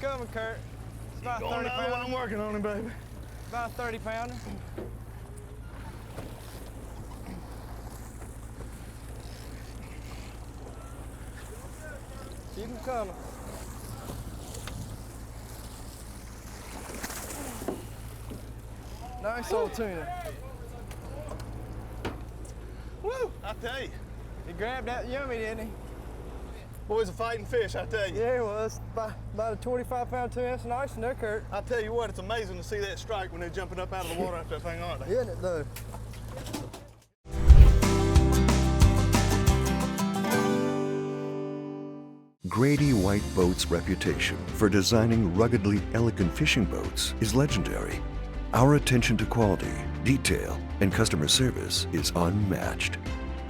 coming, Kurt. It's about Keep 30 going down while pounds. I'm working on it, baby. About a 30 pounder. Keep them coming. Nice old tuna. Woo! I tell you. He grabbed that yummy, didn't he? Boy's a fighting fish, I tell you. Yeah, it was. About a 25-pound tuna. That's nice in there, Kurt. I tell you what, it's amazing to see that strike when they're jumping up out of the water after that thing, aren't they? Isn't it, though? Grady White Boats' reputation for designing ruggedly elegant fishing boats is legendary. Our attention to quality, detail, and customer service is unmatched.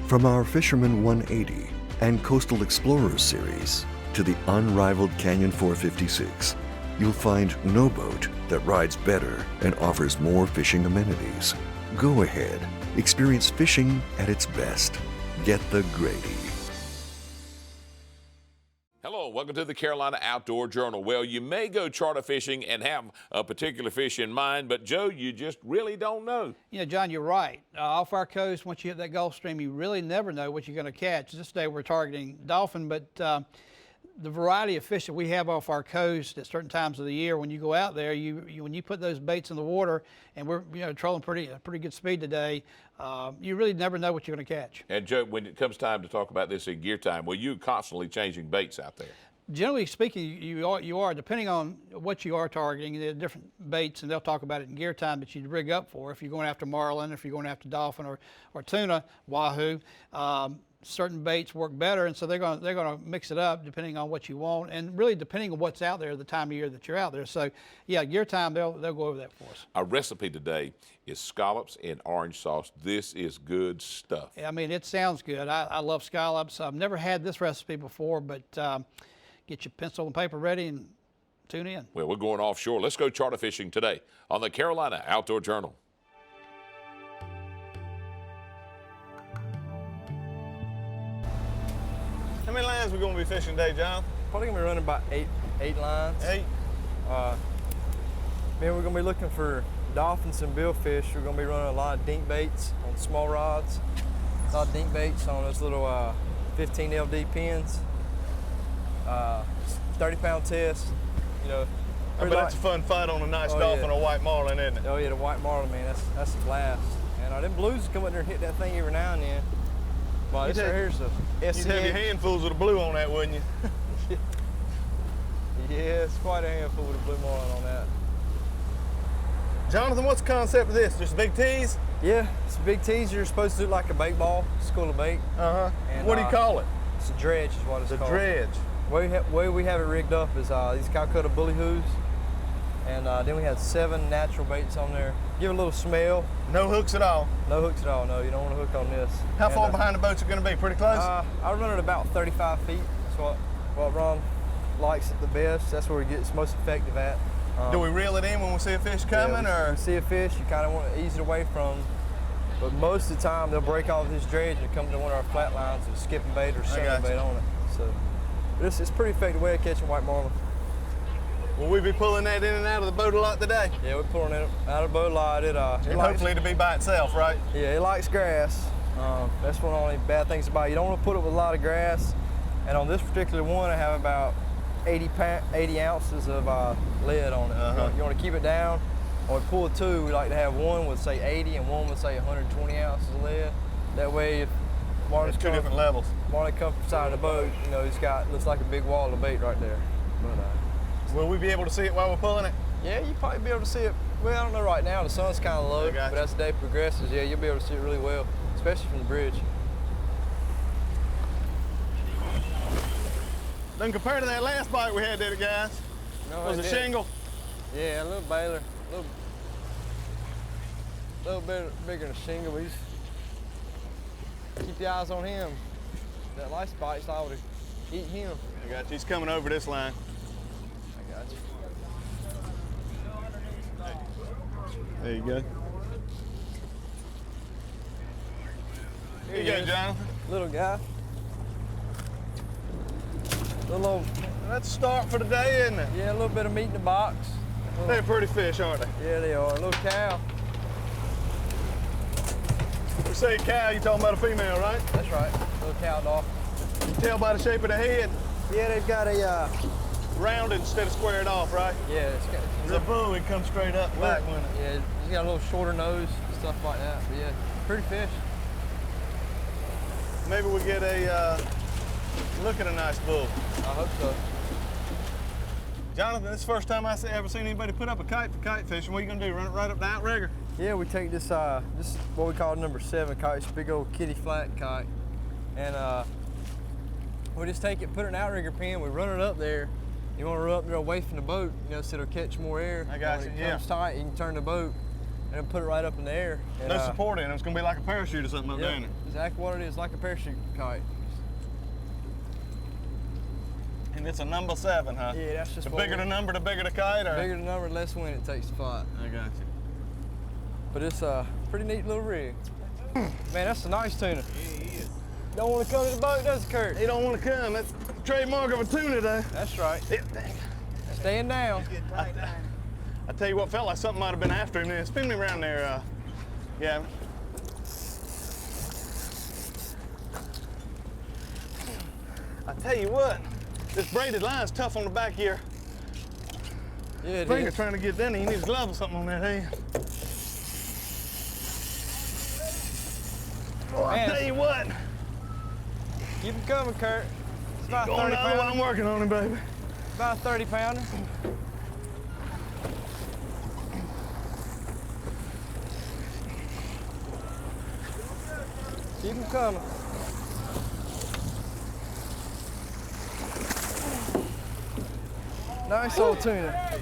From our Fisherman 180 and Coastal Explorers series to the unrivaled Canyon 456, you'll find no boat that rides better and offers more fishing amenities. Go ahead, experience fishing at its best. Get the Grady. Hello, welcome to the Carolina Outdoor Journal. Well, you may go charter fishing and have a particular fish in mind, but Joe, you just really don't know. You know, John, you're right. Off our coast, once you hit that Gulf Stream, you really never know what you're going to catch. This day we're targeting dolphin, but the variety of fish that we have off our coast at certain times of the year, when you go out there, when you put those baits in the water, and we're trolling pretty good speed today, you really never know what you're going to catch. And Joe, when it comes time to talk about this in gear time, well, you're constantly changing baits out there. Generally speaking, you are depending on what you are targeting. There are different baits, and they'll talk about it in gear time that you rig up for. If you're going after marlin, if you're going after dolphin or tuna, wahoo. Certain baits work better, and so they're going to mix it up depending on what you want, and really depending on what's out there the time of year that you're out there. So, yeah, gear time they'll go over that for us. Our recipe today is scallops in orange sauce. This is good stuff. Yeah, I mean, it sounds good. I love scallops. I've never had this recipe before, but get your pencil and paper ready and tune in. Well, we're going offshore. Let's go charter fishing today on the Carolina Outdoor Journal. How many lines we gonna be fishing today, John? Probably gonna be running about eight lines. 8. Man, we're gonna be looking for dolphins and billfish. We're gonna be running a lot of dink baits on small rods. A lot of dink baits on those little 15 LD pins. 30-pound test. You know. I bet that's a fun fight on a nice dolphin or white marlin, isn't it? Oh yeah, the white marlin, man, that's a blast. And them blues come up there and hit that thing every now and then. Well, this right here's the You'd have your handfuls of the blue on that, wouldn't you? Yeah, it's quite a handful with a blue marlin on that. Jonathan, what's the concept of this? Just a big tease? Yeah, it's a big tease. You're supposed to do like a bait ball, school of bait. Uh-huh. What do you call it? It's a dredge is what it's called. The dredge. The way we have it rigged up is these Calcutta bully hoos. And then we had 7 natural baits on there. Give it a little smell. No hooks at all? No hooks at all, no. You don't want to hook on this. How far behind the boats are going to be? Pretty close? I run it about 35 feet. That's what Ron likes it the best. That's where we get its most effective at. Do we reel it in when we see a fish coming? Yeah, or when we see a fish, you kind of want to ease it away from them. But most of the time, they'll break off this dredge and come to one of our flat lines with skipping bait or sunning bait on it. So it's a pretty effective way of catching white marlin. Will we be pulling that in and out of the boat a lot today? Yeah, we're pulling it out of the boat a lot. And hopefully it'll be by itself, right? Yeah, it likes grass. That's one of the only bad things about it. You don't want to put it with a lot of grass. And on this particular one, I have about 80 ounces of lead on it. You want to keep it down. When we pull 2, we like to have one with say 80 and one with say 120 ounces of lead. That way, if marlin two different levels. Marlin comes from the side of the boat, you know, looks like a big wall of bait right there. But, will we be able to see it while we're pulling it? Yeah, you'll probably be able to see it. Well, I don't know right now. The sun's kind of low, but as the day progresses, yeah, you'll be able to see it really well, especially from the bridge. Then compared to that last bite we had, did it, guys? No, was it shingle? Yeah, a little baler, a little bit bigger than shingle. We just keep your eyes on him. That last bite's liable to eat him. I got you. He's coming over this line. I got you. There you go. Here you go, Jonathan. Little guy. little, That's a start for the day, isn't it? yeah, a little bit of meat in the box. They're pretty fish, aren't they? Yeah, they are. A little cow. We say cow, you talking about a female, right? That's right. Little cow dog. You can tell by the shape of the head, Yeah, they've got a, rounded instead of squared off, right? yeah, It's a bull, it comes straight up back when it. yeah, he's got a little shorter nose, stuff like that. But yeah, pretty fish. Maybe we get a look at a nice bull. I hope so. Jonathan, this is the first time I ever seen anybody put up a kite for kite fishing. What are you gonna do, run it right up the outrigger? Yeah, we take this, this is what we call number 7 kite. It's a big old kitty flat kite. And we just take it, put it in an outrigger pin, we run it up there. You want to run up there away from the boat, you know, so it'll catch more air. I got When you, it comes tight, you can turn the boat and then put it right up in the air. And, No support in it. It's gonna be like a parachute or something up there, Yeah, ain't it? exactly what it is, like a parachute kite. And it's a number 7, huh? Yeah, that's just The what bigger we- the number, the bigger the kite, or? The bigger the number, the less wind it takes to fight. I got you. But it's a pretty neat little rig. Man, that's a nice tuna. Yeah, he is. Don't want to come to the boat, does it, Kurt? He don't want to come. That's the trademark of a tuna, though. That's right. Staying down. I tell you what, felt like something might have been after him there. Spin me around there, yeah. I tell you what, this braided line's tough on the back of your Yeah, it finger is. trying to get down. You need a glove or something on that hand. Oh, I Man, tell you what, Keep it coming, Kurt. It's about a going 30 the other way, I'm pounder. working on him, baby. About a 30 pounder. Keep them coming. Nice old tuna.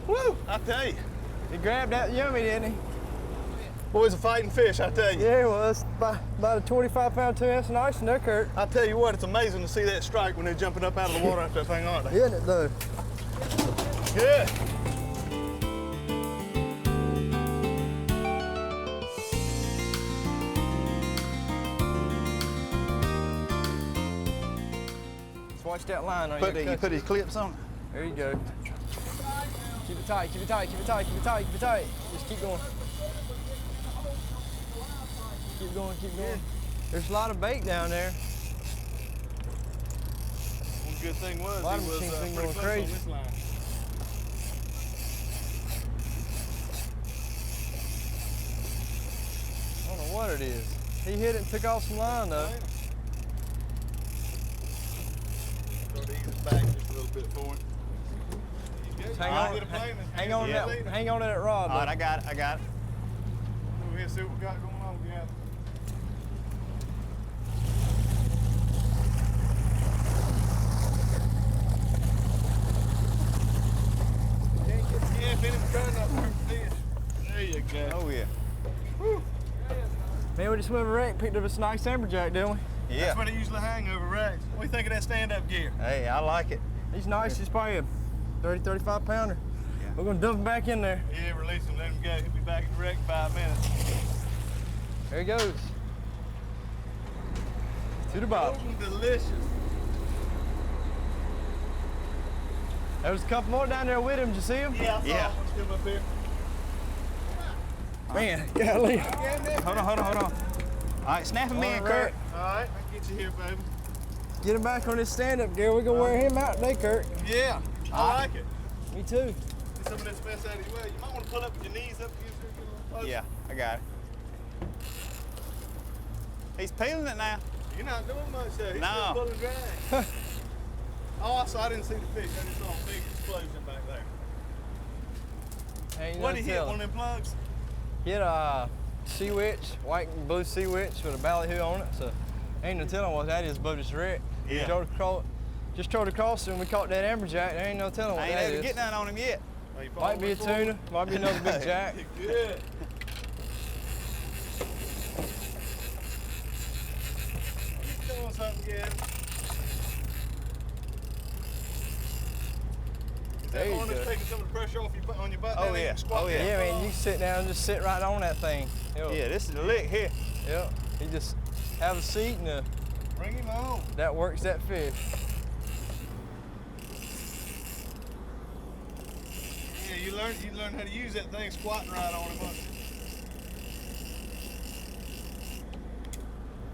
Woo! I tell you, He grabbed that yummy, didn't he? boy's a fighting fish, I tell you. Yeah, he was. About a 25-pound tuna. That's nice in there, Kurt. I tell you what, it's amazing to see that strike when they're jumping up out of the water after that thing, aren't they? Isn't it, though? Good. Just watch that line on You put his clips on. There you go. Keep it tight, keep it tight, keep it tight, keep it tight, keep it tight. Just keep going. Keep going, keep going. There's a lot of bait down there. One good thing was A lot he of was machines been pretty going close crazy. on this line. I don't know what it is. He hit it and took off some line though. Try to ease it back just a little bit for him. Just Hang on hang on to that rod. All right, though. I got it. Over here, see what we got going on. Yeah. Yeah, Benny, trying not to hurt the fish. There you go. Oh yeah. Man, we just went over wreck, picked up this nice amberjack, didn't we? Yeah. That's what they usually hang over racks. What do you think of that stand-up gear? Hey, I like it. He's nice. He's probably a 30, 35 pounder. Yeah. We're gonna dump him back in there. Yeah, release him, let him go. He'll be back in the wreck in 5 minutes. There he goes. To the bottom. Delicious. There was a couple more down there with him. Did you see him? Yeah, I saw Yeah. one come up here. Man, golly. Hold on. All right, snap him in, All Kurt. right. All right, I can get you here, baby. Get him back on his stand-up gear. We're gonna wear him out today, Kurt. Yeah, I like it. Me too. Get some of that space out of your way. You might want to pull up with your knees up against here. Get a little closer. Yeah, I got it. He's peeling it now. You're not doing much there. He's No. still pulling drag. Oh, I didn't see the fish. I just saw a big explosion back there. Ain't What no did he hit? telling. One of them plugs? Hit a sea witch, white and blue sea witch with a ballyhoo on it. So ain't no telling what that is above this wreck. Yeah. Just trod across and we caught that amberjack. There ain't no telling what I ain't that able to is. get none on him yet. Oh, you Might be a following tuna, might be another big jack. Good. You're doing something, Gavin. Is There that you harness go. taking some of the pressure off on your butt? Oh, down there? You yeah. can squat Oh, yeah. down. Yeah, man, you can sit down and just sit right on that thing. Yep. Yeah, this is the lick here. Yep. You just have a seat and Bring him on. That works that fish. Yeah, you learn how to use that thing squatting right on him, huh?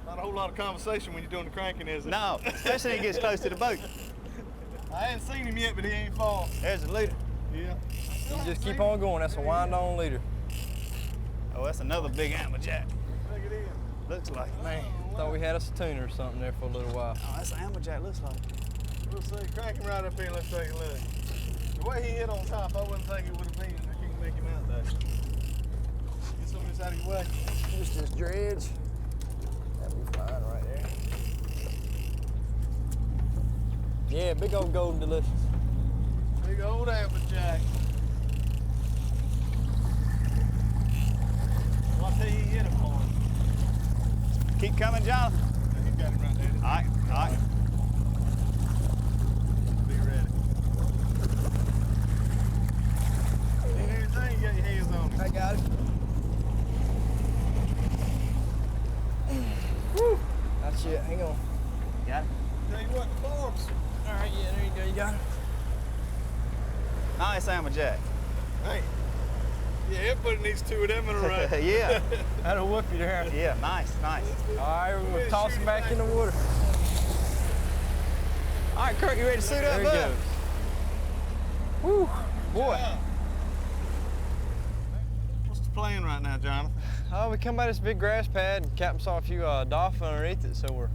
Not a whole lot of conversation when you're doing the cranking, is it? No, especially when he gets close to the boat. I ain't seen him yet, but he ain't fall. There's the leader. Yeah. You just keep on going. That's a wind-on leader. Oh, that's another big amberjack. Look at him. Looks like it. Man, thought we had us a tuna or something there for a little while. Oh, that's an amberjack. Looks like. We'll see. Crank him right up here and let's take a look. The way he hit on top, I wouldn't think it would have been if you can make him out there. Get some of this out of your way. Just this dredge. That'll be fine right there. Yeah, big old golden delicious. Big old amberjack. Well, I'll tell you, he hit him for him. Keep coming, Jonathan. Yeah, he got him right there. All right, all right. Be ready. Ain't anything, you got your hands on him. I got it. Woo! That's it. Hang on. Got it. Tell you what, the barbs. All right, yeah, there you go. You got it. Nice amberjack. Hey. Yeah, everybody needs two of them in a row. Yeah, That'll whoop you there. yeah, nice, nice. All right, we're gonna toss him back in the water. All right, Kurt, you ready to suit There up, he bud? goes. Woo! Boy. What's the plan right now, Jonathan? We come by this big grass pad and Captain saw a few dolphin underneath it, so we're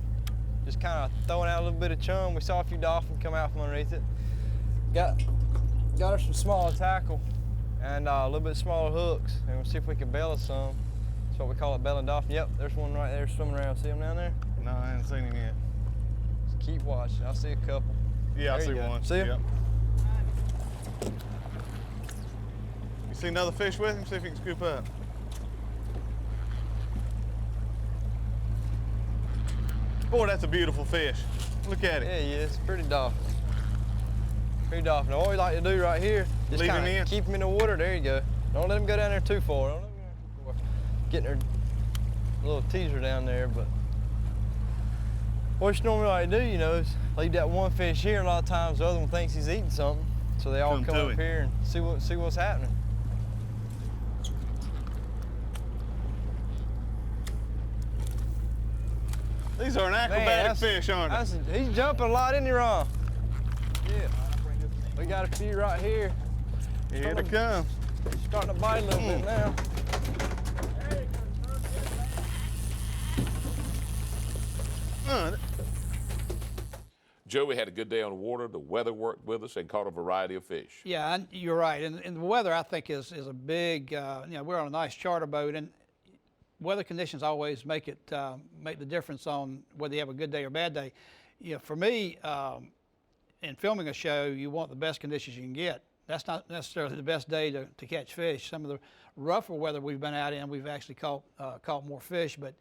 just kind of throwing out a little bit of chum. We saw a few dolphin come out from underneath it. Got us some smaller tackle and a little bit smaller hooks, and we'll see if we can bail us some. That's what we call it, bailing dolphin. Yep, there's one right there swimming around. See him down there? No, I haven't seen him yet. Just keep watching. I see a couple. Yeah, I There see you go. one. See him? Yep. You see another fish with him? See if he can scoop up. Boy, that's a beautiful fish. Look at it. Yeah, he is. Pretty dolphin. Pretty dolphin. Now, what we like to do right here, just Leave him kind in? of keep him in the water. There you go. Don't let him go down there too far. Don't let him go down too far. Getting her little teaser down there, but what you normally like to do, you know, is leave that one fish here. A lot of times the other one thinks he's eating something, so they all Come come to up him. here and see what's happening. These are an acrobatic fish, aren't they? He's jumping a lot, isn't he, Ron? Yeah. We got a few right here. Here they come. Starting to bite a little bit now. Joey had a good day on the water. The weather worked with us and caught a variety of fish. Yeah, and you're right. And the weather, I think, is a big. You know, we're on a nice charter boat, and weather conditions always make the difference on whether you have a good day or bad day. You know, for me, in filming a show, you want the best conditions you can get. That's not necessarily the best day to catch fish. Some of the rougher weather we've been out in, we've actually caught more fish. But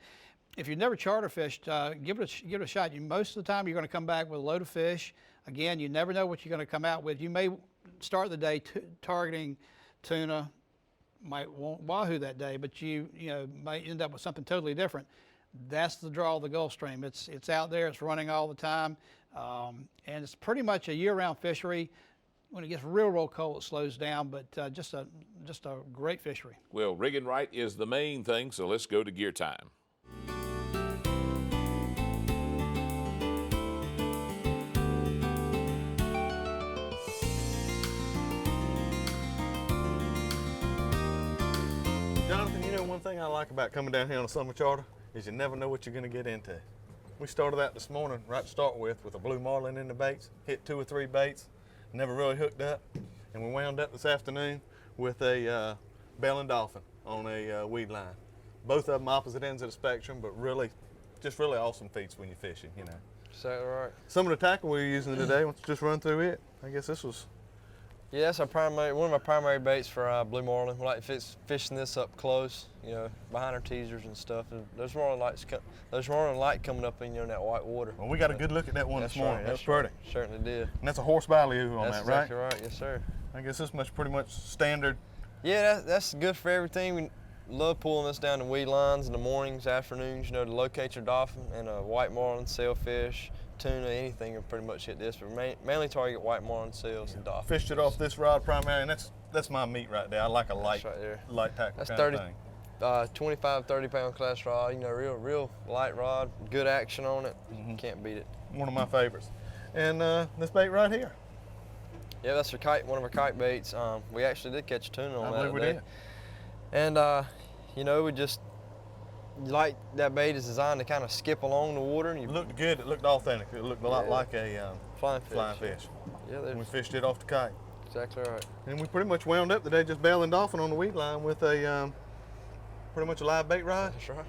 if you've never charter fished, give it a shot. Most of the time, you're going to come back with a load of fish. Again, you never know what you're going to come out with. You may start the day targeting tuna, might want wahoo that day, but you might end up with something totally different. That's the draw of the Gulf Stream. It's out there. It's running all the time, and it's pretty much a year-round fishery. When it gets real cold, it slows down, but just a great fishery. Well, rigging right is the main thing, so let's go to gear time. Jonathan, you know one thing I like about coming down here on a summer charter is you never know what you're going to get into. We started out this morning right to start with a blue marlin in the baits, hit 2 or 3 baits, never really hooked up, and we wound up this afternoon with a bailing dolphin on a weed line. Both of them opposite ends of the spectrum, but really awesome feats when you're fishing, you know. Is that right? Some of the tackle we were using today, let's just run through it. I guess this was. Yeah, that's one of my primary baits for blue marlin. We like fishing this up close, you know, behind our teasers and stuff. And there's marlin light coming up in that white water. Well, we got a good look at that one this morning. That's pretty. Right. Certainly did. And that's a horse value on That's that, right? exactly right. Yes, sir. I guess this much pretty much standard. Yeah, that's good for everything. love pulling this down the weed lines in the mornings, afternoons, you know, to locate your dolphin, and white marlin, sailfish, tuna, anything will pretty much hit this, but mainly target white marlin, sails, and dolphins. Fished it off this rod primarily, and that's my meat right there. I like a light, right there. light tackle That's kind 30, of thing. 25, 30-pound class rod, you know, real light rod, good action on it. Can't beat it. One of my favorites. And this bait right here. Yeah, that's one of our kite baits. We actually did catch a tuna on I that believe we day. did. And you know, like that bait is designed to kind of skip along the water. And It looked good. It looked authentic. It looked a lot like a flying fish. Yeah, And we fished it off the kite. exactly right. And we pretty much wound up the day just bailing dolphin on the weed line with a pretty much a live bait rod. That's right.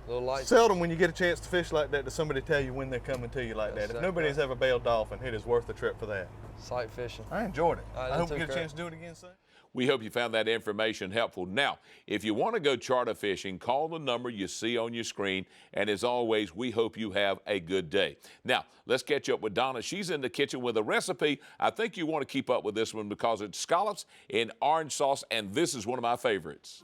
Little light. Seldom when you get a chance to fish like that does somebody tell you when they're coming to you like That's that. If exactly nobody's right. ever bailed dolphin, it is worth the trip for that. Sight fishing. I enjoyed it. I I did hope we too, get a Kurt. chance to do it again soon. We hope you found that information helpful. Now, if you want to go charter fishing, call the number you see on your screen. And as always, we hope you have a good day. Now, let's catch up with Donna. She's in the kitchen with a recipe. I think you want to keep up with this one because it's scallops in orange sauce, and this is one of my favorites.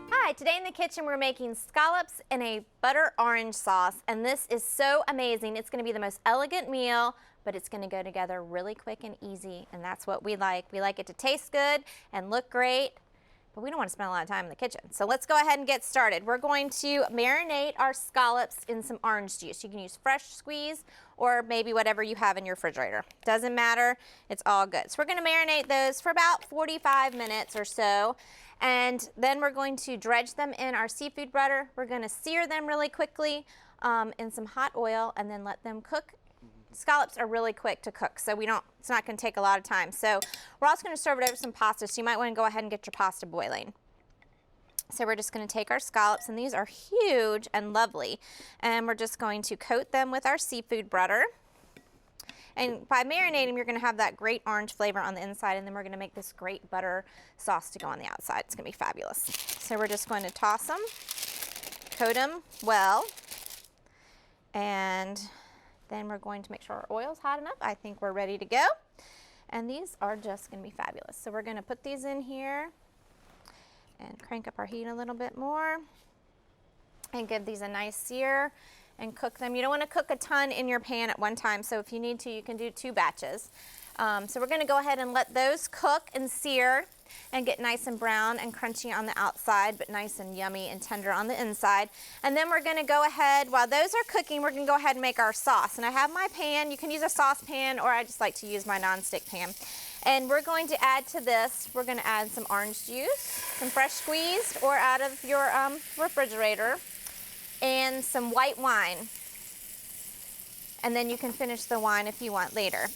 Hi, today in the kitchen we're making scallops in a butter orange sauce, and this is so amazing. It's going to be the most elegant meal, but it's going to go together really quick and easy, and that's what we like. We like it to taste good and look great, but we don't want to spend a lot of time in the kitchen. So let's go ahead and get started. We're going to marinate our scallops in some orange juice. You can use fresh squeeze or maybe whatever you have in your refrigerator. Doesn't matter, it's all good. So we're going to marinate those for about 45 minutes or so. And then we're going to dredge them in our seafood butter. We're going to sear them really quickly in some hot oil and then let them cook. Scallops are really quick to cook, so it's not going to take a lot of time. So we're also going to serve it over some pasta, so you might want to go ahead and get your pasta boiling. So we're just going to take our scallops, and these are huge and lovely, and we're just going to coat them with our seafood butter. And by marinating them, you're going to have that great orange flavor on the inside, and then we're going to make this great butter sauce to go on the outside. It's going to be fabulous. So we're just going to toss them, coat them well, and then we're going to make sure our oil's hot enough. I think we're ready to go. And these are just going to be fabulous. So we're going to put these in here and crank up our heat a little bit more and give these a nice sear and cook them. You don't want to cook a ton in your pan at one time, so if you need to, you can do 2 batches. So we're going to go ahead and let those cook and sear and get nice and brown and crunchy on the outside, but nice and yummy and tender on the inside. And then we're going to go ahead, while those are cooking, we're going to go ahead and make our sauce. And I have my pan. You can use a saucepan, or I just like to use my nonstick pan. And we're going to add to this, we're going to add some orange juice, some fresh squeezed or out of your refrigerator, and some white wine. and then you can finish the wine if you want later.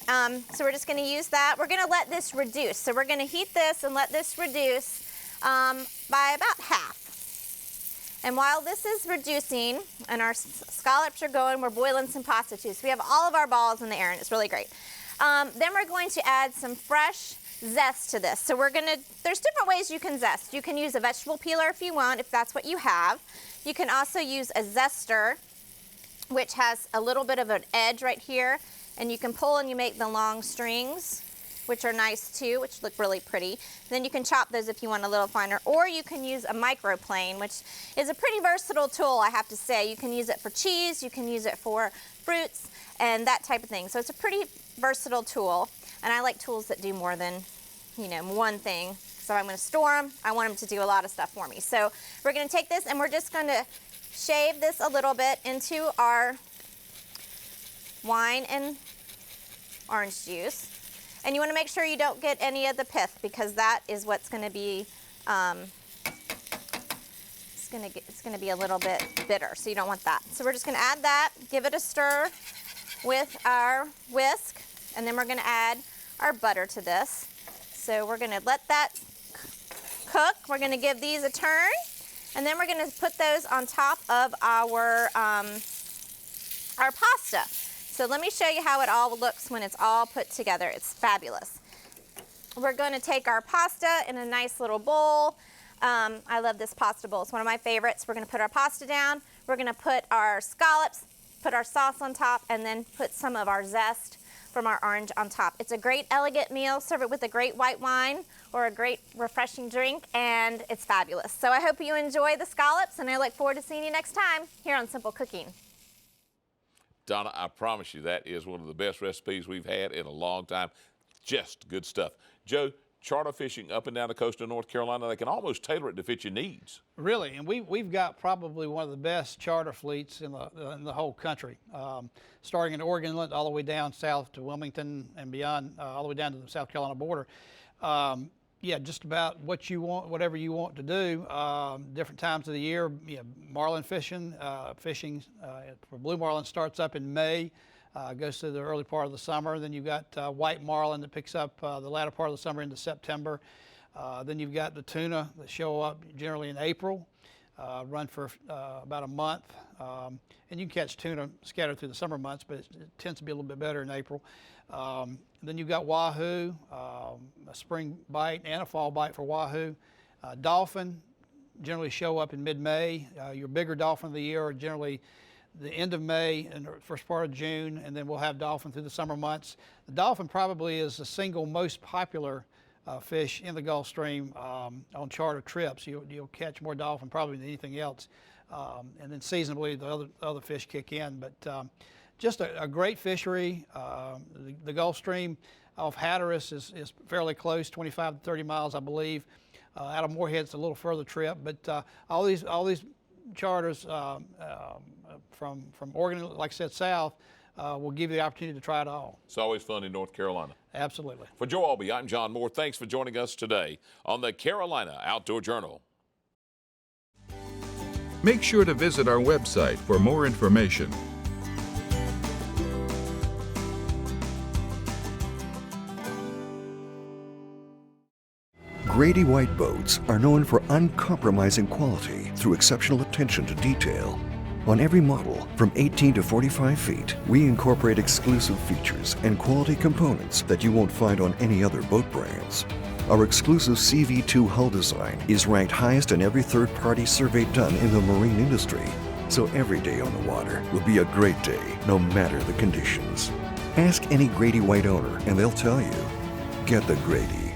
So we're just gonna use that. We're gonna let this reduce. So we're gonna heat this and let this reduce by about half. And while this is reducing and our scallops are going, we're boiling some pasta too. So we have all of our balls in the air and it's really great. Then we're going to add some fresh zest to this. So there's different ways you can zest. You can use a vegetable peeler if you want, if that's what you have. You can also use a zester, which has a little bit of an edge right here, and you can pull and you make the long strings, which are nice too, which look really pretty. Then you can chop those if you want a little finer, or you can use a microplane, which is a pretty versatile tool, I have to say. You can use it for cheese, you can use it for fruits, and that type of thing. So it's a pretty versatile tool, and I like tools that do more than, one thing. So I'm gonna store them, I want them to do a lot of stuff for me. So we're gonna take this and we're just gonna shave this a little bit into our wine and orange juice. And you want to make sure you don't get any of the pith, because that is what's going to be, it's going to be a little bit bitter, so you don't want that. So we're just going to add that, give it a stir with our whisk, and then we're going to add our butter to this. So we're going to let that cook. We're going to give these a turn, and then we're going to put those on top of our pasta. So let me show you how it all looks when it's all put together. It's fabulous. We're going to take our pasta in a nice little bowl. I love this pasta bowl. It's one of my favorites. We're going to put our pasta down. We're going to put our scallops, put our sauce on top, and then put some of our zest from our orange on top. It's a great elegant meal. Serve it with a great white wine or a great refreshing drink, and it's fabulous. So I hope you enjoy the scallops, and I look forward to seeing you next time here on Simple Cooking. Donna, I promise you that is one of the best recipes we've had in a long time. Just good stuff. Joe, charter fishing up and down the coast of North Carolina, they can almost tailor it to fit your needs. Really, and we've got probably one of the best charter fleets in the whole country, starting in Oregon Inlet all the way down south to Wilmington and beyond, all the way down to the South Carolina border. Yeah, just about what you want, whatever you want to do. Different times of the year, marlin fishing. Fishing for blue marlin starts up in May, goes to the early part of the summer. Then you've got white marlin that picks up the latter part of the summer into September. Then you've got the tuna that show up generally in April, run for about a month. And you can catch tuna scattered through the summer months, but it tends to be a little bit better in April. Then you've got wahoo, a spring bite and a fall bite for wahoo. Dolphin generally show up in mid-May. Your bigger dolphin of the year are generally the end of May and the first part of June, and then we'll have dolphin through the summer months. The dolphin probably is the single most popular fish in the Gulf Stream on charter trips. You'll catch more dolphin probably than anything else. And then seasonally, the other fish kick in. But just a great fishery. The Gulf Stream off Hatteras is fairly close, 25 to 30 miles, I believe. Out of Moorhead's a little further trip, but all these charters from Oregon, like I said, south, will give you the opportunity to try it all. It's always fun in North Carolina. Absolutely. For Joe Albee, I'm John Moore. Thanks for joining us today on the Carolina Outdoor Journal. Make sure to visit our website for more information. Grady White boats are known for uncompromising quality through exceptional attention to detail. On every model, from 18 to 45 feet, we incorporate exclusive features and quality components that you won't find on any other boat brands. Our exclusive CV2 hull design is ranked highest in every third-party survey done in the marine industry. So every day on the water will be a great day, no matter the conditions. Ask any Grady White owner and they'll tell you, get the Grady.